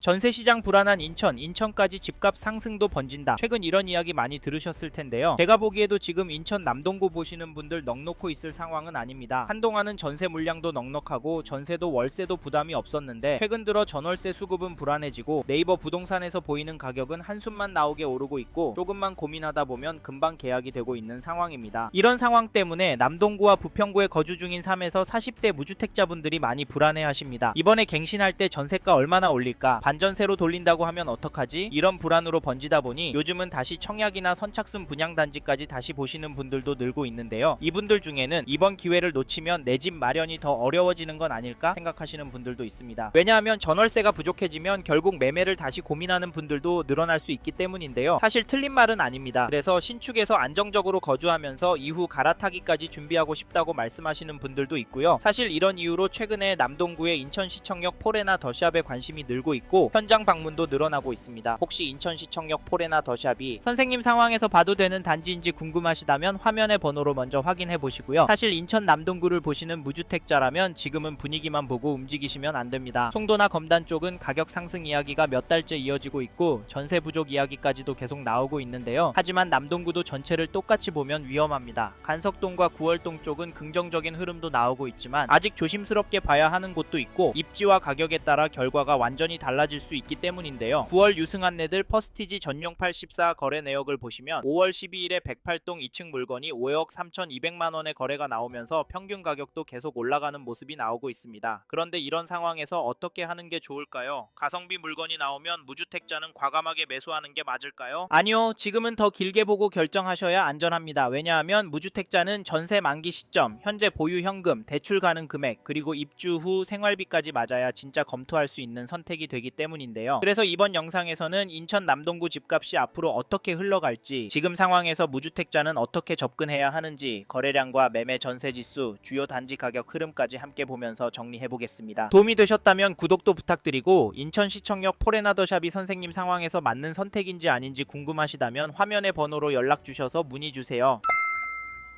전세시장 불안한 인천까지 집값 상승도 번진다. 최근 이런 이야기 많이 들으셨을 텐데요. 제가 보기에도 지금 인천 남동구 보시는 분들 넉넉히 있을 상황은 아닙니다. 한동안은 전세 물량도 넉넉하고 전세도 월세도 부담이 없었는데 최근 들어 전월세 수급은 불안해지고 네이버 부동산에서 보이는 가격은 한숨만 나오게 오르고 있고 조금만 고민하다 보면 금방 계약이 되고 있는 상황입니다. 이런 상황 때문에 남동구와 부평구에 거주 중인 3에서 40대 무주택자분들이 많이 불안해하십니다. 이번에 갱신할 때 전세가 얼마나 올릴까? 반전세로 돌린다고 하면 어떡하지? 이런 불안으로 번지다 보니 요즘은 다시 청약이나 선착순 분양단지까지 다시 보시는 분들도 늘고 있는데요. 이분들 중에는 이번 기회를 놓치면 내 집 마련이 더 어려워지는 건 아닐까 생각하시는 분들도 있습니다. 왜냐하면 전월세가 부족해지면 결국 매매를 다시 고민하는 분들도 늘어날 수 있기 때문인데요. 사실 틀린 말은 아닙니다. 그래서 신축에서 안정적으로 거주하면서 이후 갈아타기까지 준비하고 싶다고 말씀하시는 분들도 있고요. 사실 이런 이유로 최근에 남동구의 인천시청역 포레나 더샵에 관심이 늘고 있고 현장 방문도 늘어나고 있습니다. 혹시 인천시청역 포레나 더샵이 선생님 상황에서 봐도 되는 단지인지 궁금하시다면 화면의 번호로 먼저 확인해 보시고요. 사실 인천 남동구를 보시는 무주택자라면 지금은 분위기만 보고 움직이시면 안 됩니다. 송도나 검단 쪽은 가격 상승 이야기가 몇 달째 이어지고 있고 전세 부족 이야기까지도 계속 나오고 있는데요. 하지만 남동구도 전체를 똑같이 보면 위험합니다. 간석동과 구월동 쪽은 긍정적인 흐름도 나오고 있지만 아직 조심스럽게 봐야 하는 곳도 있고 입지와 가격에 따라 결과가 완전히 달라질 수 있기 때문인데요. 9월 유승 안내들 퍼스티지 전용 84 거래 내역을 보시면 5월 12일에 108동 2층 물건이 5억 3,200만원의 거래가 나오면서 평균 가격도 계속 올라가는 모습이 나오고 있습니다. 그런데 이런 상황에서 어떻게 하는 게 좋을까요? 가성비 물건이 나오면 무주택자는 과감하게 매수하는 게 맞을까요? 아니요. 지금은 더 길게 보고 결정하셔야 안전합니다. 왜냐하면 무주택자는 전세 만기 시점, 현재 보유 현금, 대출 가능 금액, 그리고 입주 후 생활비까지 맞아야 진짜 검토할 수 있는 선택이 되기 때문인데요. 그래서 이번 영상에서는 인천 남동구 집값이 앞으로 어떻게 흘러갈지, 지금 상황에서 무주택자는 어떻게 접근해야 하는지, 거래량과 매매 전세지수, 주요 단지 가격 흐름까지 함께 보면서 정리해보겠습니다. 도움이 되셨다면 구독도 부탁드리고 인천시청역 포레나더샵이 선생님 상황에서 맞는 선택인지 아닌지 궁금하시다면 화면의 번호로 연락주셔서 문의주세요.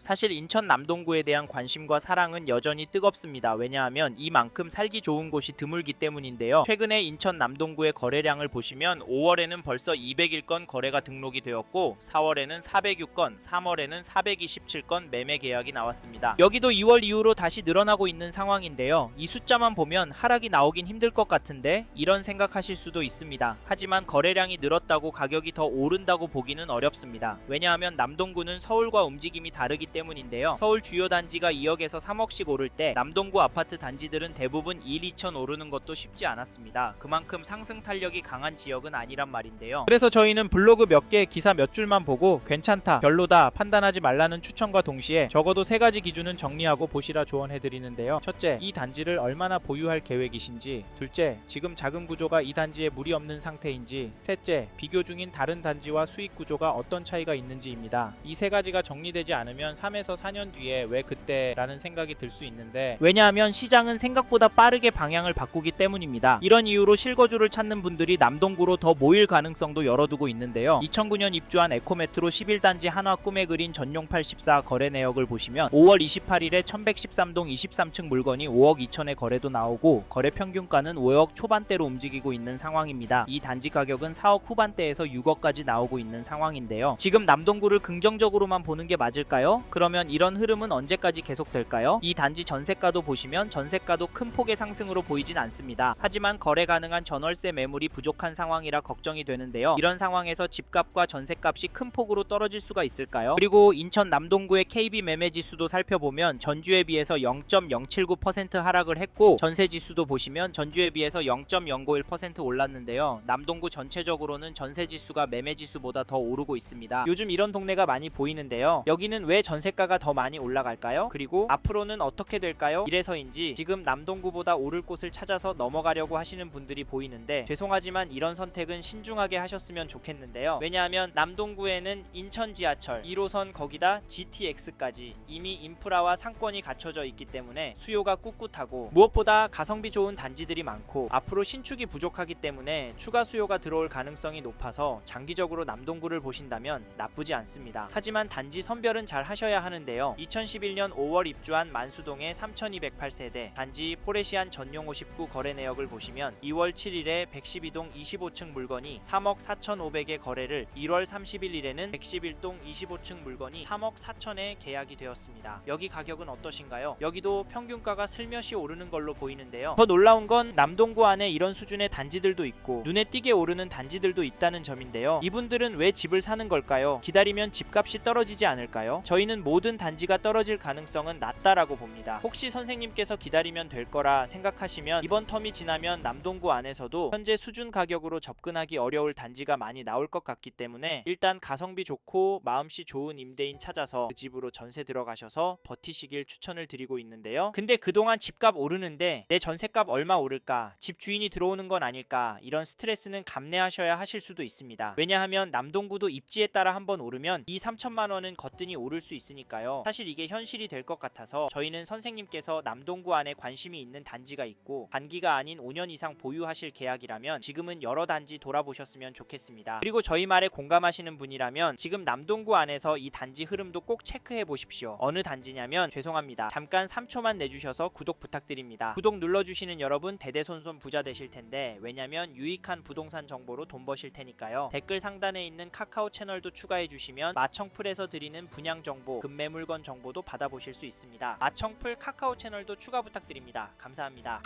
사실 인천 남동구에 대한 관심과 사랑은 여전히 뜨겁습니다. 왜냐하면 이만큼 살기 좋은 곳이 드물기 때문인데요. 최근에 인천 남동구의 거래량을 보시면 5월에는 벌써 201건 거래가 등록이 되었고 4월에는 406건, 3월에는 427건 매매 계약이 나왔습니다. 여기도 2월 이후로 다시 늘어나고 있는 상황인데요. 이 숫자만 보면 하락이 나오긴 힘들 것 같은데 이런 생각하실 수도 있습니다. 하지만 거래량이 늘었다고 가격이 더 오른다고 보기는 어렵습니다. 왜냐하면 남동구는 서울과 움직임이 다르기 때문인데요. 서울 주요 단지가 2억에서 3억씩 오를 때 남동구 아파트 단지들은 대부분 1, 2천 오르는 것도 쉽지 않았습니다. 그만큼 상승 탄력이 강한 지역은 아니란 말인데요. 그래서 저희는 블로그 몇 개, 기사 몇 줄만 보고 괜찮다, 별로다 판단하지 말라는 추천과 동시에 적어도 3가지 기준은 정리하고 보시라 조언해드리는데요. 첫째, 이 단지를 얼마나 보유할 계획이신지. 둘째, 지금 자금 구조가 이 단지에 무리 없는 상태인지. 셋째, 비교 중인 다른 단지와 수익 구조가 어떤 차이가 있는지입니다. 이 3가지가 정리되지 않으면 3에서 4년 뒤에 왜 그때 라는 생각이 들 수 있는데, 왜냐하면 시장은 생각보다 빠르게 방향을 바꾸기 때문입니다. 이런 이유로 실거주를 찾는 분들이 남동구로 더 모일 가능성도 열어두고 있는데요. 2009년 입주한 에코메트로 11단지 한화 꿈에 그린 전용 84 거래 내역을 보시면 5월 28일에 1113동 23층 물건이 5억 2천에 거래도 나오고 거래 평균가는 5억 초반대로 움직이고 있는 상황입니다. 이 단지 가격은 4억 후반대에서 6억까지 나오고 있는 상황인데요. 지금 남동구를 긍정적으로만 보는 게 맞을까요? 그러면 이런 흐름은 언제까지 계속될까요? 이 단지 전세가도 보시면 전세가도 큰 폭의 상승으로 보이진 않습니다. 하지만 거래 가능한 전월세 매물이 부족한 상황이라 걱정이 되는데요. 이런 상황에서 집값과 전세값이 큰 폭으로 떨어질 수가 있을까요? 그리고 인천 남동구의 KB 매매 지수도 살펴보면 전주에 비해서 0.079% 하락을 했고 전세 지수도 보시면 전주에 비해서 0.091% 올랐는데요. 남동구 전체적으로는 전세 지수가 매매 지수보다 더 오르고 있습니다. 요즘 이런 동네가 많이 보이는데요. 여기는 왜 전세가가 더 많이 올라갈까요? 그리고 앞으로는 어떻게 될까요? 이래서인지 지금 남동구보다 오를 곳을 찾아서 넘어가려고 하시는 분들이 보이는데, 죄송하지만 이런 선택은 신중하게 하셨으면 좋겠는데요. 왜냐하면 남동구에는 인천 지하철 1호선 거기다 GTX까지 이미 인프라와 상권이 갖춰져 있기 때문에 수요가 꿋꿋하고, 무엇보다 가성비 좋은 단지들이 많고 앞으로 신축이 부족하기 때문에 추가 수요가 들어올 가능성이 높아서 장기적으로 남동구를 보신다면 나쁘지 않습니다. 하지만 단지 선별은 잘 하셔야 하셔야 하는데요. 2011년 5월 입주한 만수동의 3208세대 단지 포레시안 전용 59 거래 내역을 보시면 2월 7일에 112동 25층 물건이 3억 4,500에 거래를 1월 31일에는 111동 25층 물건이 3억 4천에 계약이 되었습니다. 여기 가격은 어떠신가요? 여기도 평균가가 슬며시 오르는 걸로 보이는데요. 더 놀라운 건 남동구 안에 이런 수준의 단지들도 있고 눈에 띄게 오르는 단지들도 있다는 점인데요. 이분들은 왜 집을 사는 걸까요? 기다리면 집값이 떨어지지 않을까요? 저희는 모든 단지가 떨어질 가능성은 낮다라고 봅니다. 혹시 선생님께서 기다리면 될 거라 생각하시면 이번 텀이 지나면 남동구 안에서도 현재 수준 가격으로 접근하기 어려울 단지가 많이 나올 것 같기 때문에 일단 가성비 좋고 마음씨 좋은 임대인 찾아서 그 집으로 전세 들어가셔서 버티시길 추천을 드리고 있는데요. 근데 그동안 집값 오르는데 내 전세값 얼마 오를까? 집 주인이 들어오는 건 아닐까? 이런 스트레스는 감내하셔야 하실 수도 있습니다. 왜냐하면 남동구도 입지에 따라 한번 오르면 2-3천만 원은 거뜬히 오를 수 있으니까요. 사실 이게 현실이 될 것 같아서 저희는 선생님께서 남동구 안에 관심이 있는 단지가 있고 단기가 아닌 5년 이상 보유하실 계약이라면 지금은 여러 단지 돌아보셨으면 좋겠습니다. 그리고 저희 말에 공감하시는 분이라면 지금 남동구 안에서 이 단지 흐름도 꼭 체크해 보십시오. 어느 단지냐면 죄송합니다. 잠깐 3초만 내주셔서 구독 부탁드립니다. 구독 눌러주시는 여러분 대대손손 부자 되실 텐데 왜냐면 유익한 부동산 정보로 돈 버실 테니까요. 댓글 상단에 있는 카카오 채널도 추가해 주시면 마청풀에서 드리는 분양 정보, 급매물건 정보도 받아보실 수 있습니다. 마청풀 카카오 채널도 추가 부탁드립니다. 감사합니다.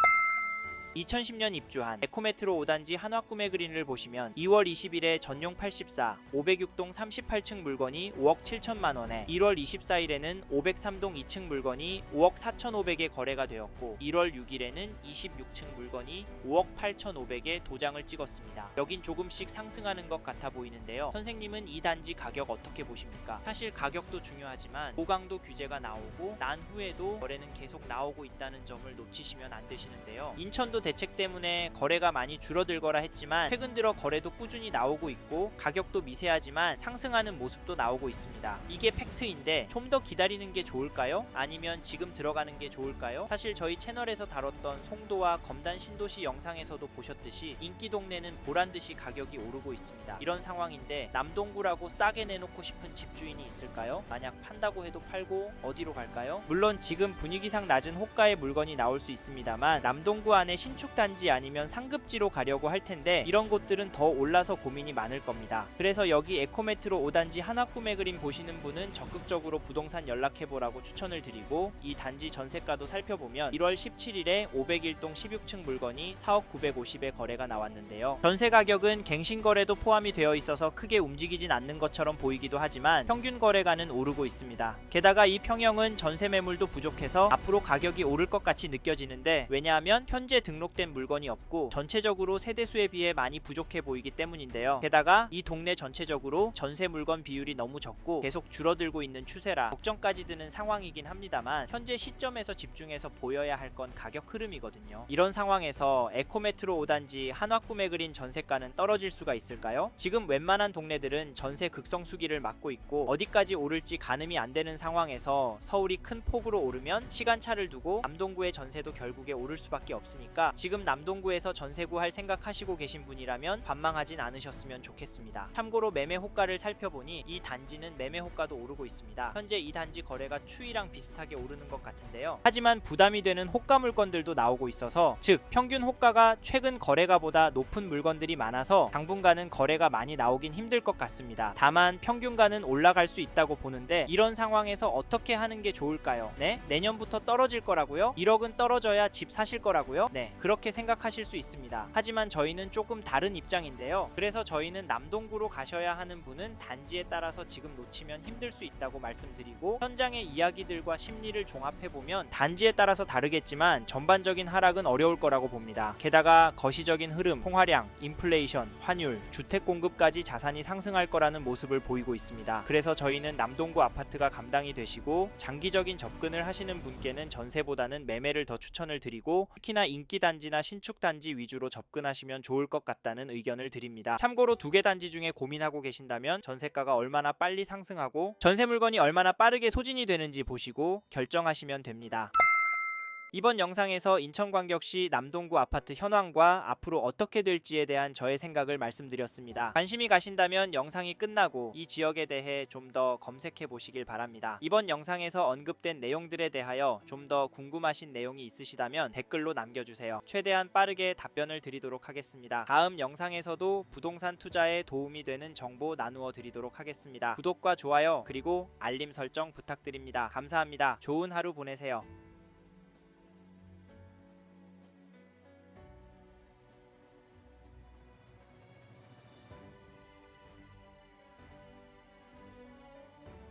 2010년 입주한 에코메트로 5단지 한화꿈의 그린을 보시면 2월 20일에 전용 84, 506동 38층 물건이 5억 7천만원에 1월 24일에는 503동 2층 물건이 5억 4,500에 거래가 되었고 1월 6일에는 26층 물건이 5억 8,500에 도장을 찍었습니다. 여긴 조금씩 상승하는 것 같아 보이는데요. 선생님은 이 단지 가격 어떻게 보십니까? 사실 가격도 중요하지만 고강도 규제가 나오고 난 후에도 거래는 계속 나오고 있다는 점을 놓치시면 안 되시는데요. 인천도 대책 때문에 거래가 많이 줄어들거라 했지만 최근 들어 거래도 꾸준히 나오고 있고 가격도 미세하지만 상승하는 모습도 나오고 있습니다. 이게 팩트인데 좀 더 기다리는 게 좋을까요? 아니면 지금 들어가는 게 좋을까요? 사실 저희 채널에서 다뤘던 송도와 검단 신도시 영상에서도 보셨듯이 인기 동네는 보란듯이 가격이 오르고 있습니다. 이런 상황인데 남동구라고 싸게 내놓고 싶은 집주인이 있을까요? 만약 판다고 해도 팔고 어디로 갈까요? 물론 지금 분위기상 낮은 호가의 물건이 나올 수 있습니다만 남동구 안에 신축 단지 아니면 상급지로 가려고 할 텐데 이런 곳들은 더 올라서 고민이 많을 겁니다. 그래서 여기 에코메트로 5단지 한화꿈의 그림 보시는 분은 적극적으로 부동산 연락해보라고 추천을 드리고 이 단지 전세가도 살펴보면 1월 17일에 501동 16층 물건이 4억 950에 거래가 나왔는데요. 전세 가격은 갱신거래도 포함이 되어 있어서 크게 움직이진 않는 것처럼 보이기도 하지만 평균 거래가는 오르고 있습니다. 게다가 이 평형은 전세 매물도 부족해서 앞으로 가격이 오를 것 같이 느껴지는데 왜냐하면 현재 등록된 물건이 없고 전체적으로 세대수에 비해 많이 부족해 보이기 때문인데요. 게다가 이 동네 전체적으로 전세 물건 비율이 너무 적고 계속 줄어들고 있는 추세라 걱정까지 드는 상황이긴 합니다만 현재 시점에서 집중해서 보여야 할 건 가격 흐름이거든요. 이런 상황에서 에코메트로 5단지 한화꿈의 그린 전세가는 떨어질 수가 있을까요? 지금 웬만한 동네들은 전세 극성수기를 맞고 있고 어디까지 오를지 가늠이 안 되는 상황에서 서울이 큰 폭으로 오르면 시간차를 두고 남동구의 전세도 결국에 오를 수밖에 없으니까 지금 남동구에서 전세 구할 생각하시고 계신 분이라면 관망하진 않으셨으면 좋겠습니다. 참고로 매매 호가를 살펴보니 이 단지는 매매 호가도 오르고 있습니다. 현재 이 단지 거래가 추이랑 비슷하게 오르는 것 같은데요. 하지만 부담이 되는 호가 물건들도 나오고 있어서 즉 평균 호가가 최근 거래가보다 높은 물건들이 많아서 당분간은 거래가 많이 나오긴 힘들 것 같습니다. 다만 평균가는 올라갈 수 있다고 보는데 이런 상황에서 어떻게 하는 게 좋을까요? 네? 내년부터 떨어질 거라고요? 1억은 떨어져야 집 사실 거라고요? 네, 그렇게 생각하실 수 있습니다. 하지만 저희는 조금 다른 입장인데요. 그래서 저희는 남동구로 가셔야 하는 분은 단지에 따라서 지금 놓치면 힘들 수 있다고 말씀드리고 현장의 이야기들과 심리를 종합해보면 단지에 따라서 다르겠지만 전반적인 하락은 어려울 거라고 봅니다. 게다가 거시적인 흐름, 통화량, 인플레이션, 환율, 주택 공급까지 자산이 상승할 거라는 모습을 보이고 있습니다. 그래서 저희는 남동구 아파트가 감당이 되시고 장기적인 접근을 하시는 분께는 전세보다는 매매를 더 추천을 드리고 특히나 인기 단지나 신축 단지 위주로 접근하시면 좋을 것 같다는 의견을 드립니다. 참고로 두 개 단지 중에 고민하고 계신다면 전세가가 얼마나 빨리 상승하고 전세 물건이 얼마나 빠르게 소진이 되는지 보시고 결정하시면 됩니다. 이번 영상에서 인천광역시 남동구 아파트 현황과 앞으로 어떻게 될지에 대한 저의 생각을 말씀드렸습니다. 관심이 가신다면 영상이 끝나고 이 지역에 대해 좀 더 검색해 보시길 바랍니다. 이번 영상에서 언급된 내용들에 대하여 좀 더 궁금하신 내용이 있으시다면 댓글로 남겨주세요. 최대한 빠르게 답변을 드리도록 하겠습니다. 다음 영상에서도 부동산 투자에 도움이 되는 정보 나누어 드리도록 하겠습니다. 구독과 좋아요 그리고 알림 설정 부탁드립니다. 감사합니다. 좋은 하루 보내세요.